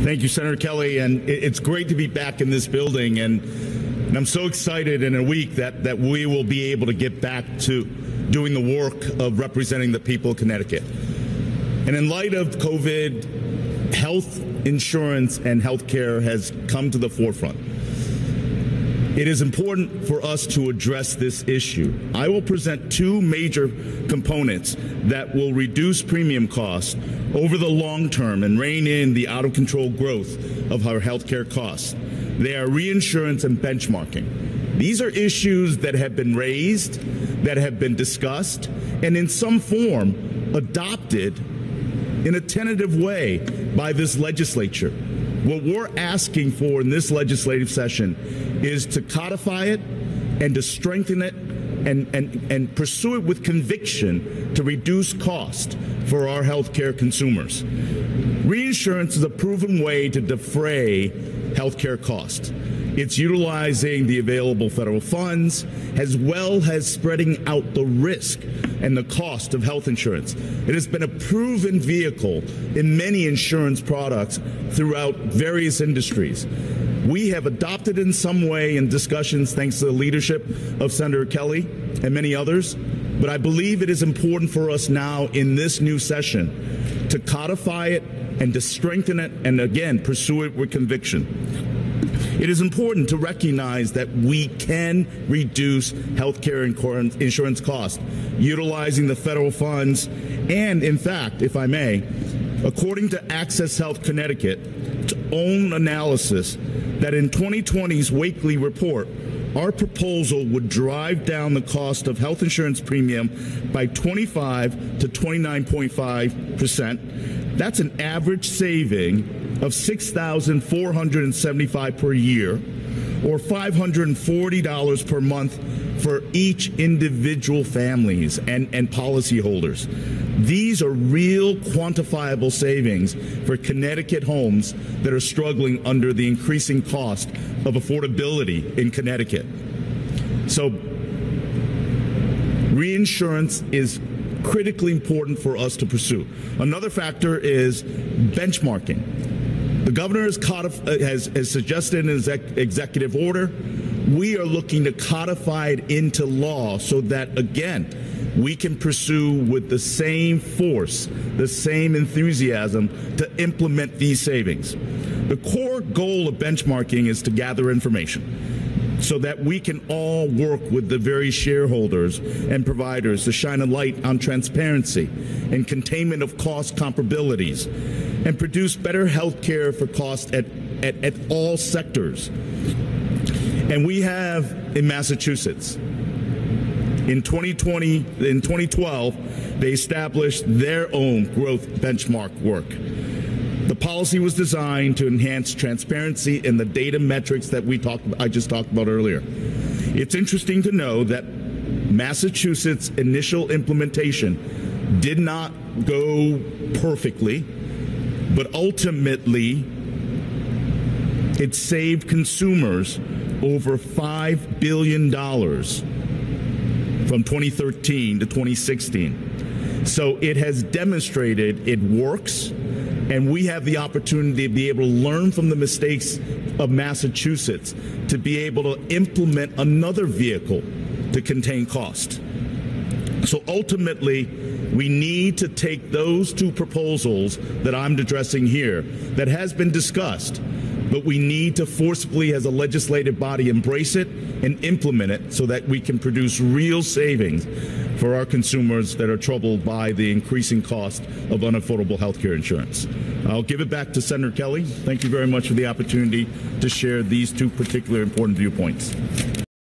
Thank you, Senator Kelly, and it's great to be back in this building, and I'm so excited in a week that we will be able to get back to doing the work of representing the people of Connecticut. And in light of COVID, health insurance and health care has come to the forefront. It is important for us to address this issue. I will present two major components that will reduce premium costs over the long term and rein in the out-of-control growth of our healthcare costs. They are reinsurance and benchmarking. These are issues that have been raised, that have been discussed, and in some form adopted in a tentative way by this legislature. What we're asking for in this legislative session is to codify it and to strengthen it and pursue it with conviction to reduce cost for our healthcare consumers. Reinsurance is a proven way to defray healthcare costs. It's utilizing the available federal funds as well as spreading out the risk and the cost of health insurance. It has been a proven vehicle in many insurance products throughout various industries. We have adopted in some way in discussions thanks to the leadership of Senator Kelly and many others, but I believe it is important for us now in this new session to codify it and to strengthen it and again pursue it with conviction. It is important to recognize that we can reduce healthcare insurance costs utilizing the federal funds. And in fact, if I may, according to Access Health Connecticut's own analysis, that in 2020's Wakely report, our proposal would drive down the cost of health insurance premium by 25 to 29.5%. That's an average saving of $6,475 per year, or $540 per month for each individual families and policyholders. These are real quantifiable savings for Connecticut homes that are struggling under the increasing cost of affordability in Connecticut. So reinsurance is critically important for us to pursue. Another factor is benchmarking. The governor has suggested in his executive order, we are looking to codify it into law so that, again, we can pursue with the same force, the same enthusiasm to implement these savings. The core goal of benchmarking is to gather information so that we can all work with the various shareholders and providers to shine a light on transparency and containment of cost comparabilities and produce better health care for costs at all sectors. And we have in Massachusetts, in 2012, they established their own growth benchmark work. The policy was designed to enhance transparency in the data metrics that I just talked about earlier. It's interesting to know that Massachusetts' initial implementation did not go perfectly, but ultimately it saved consumers over $5 billion from 2013 to 2016. So it has demonstrated it works. And we have the opportunity to be able to learn from the mistakes of Massachusetts to be able to implement another vehicle to contain cost. So ultimately, we need to take those two proposals that I'm addressing here that has been discussed, but we need to forcibly, as a legislative body, embrace it and implement it so that we can produce real savings for our consumers that are troubled by the increasing cost of unaffordable health care insurance. I'll give it back to Senator Kelly. Thank you very much for the opportunity to share these two particular important viewpoints.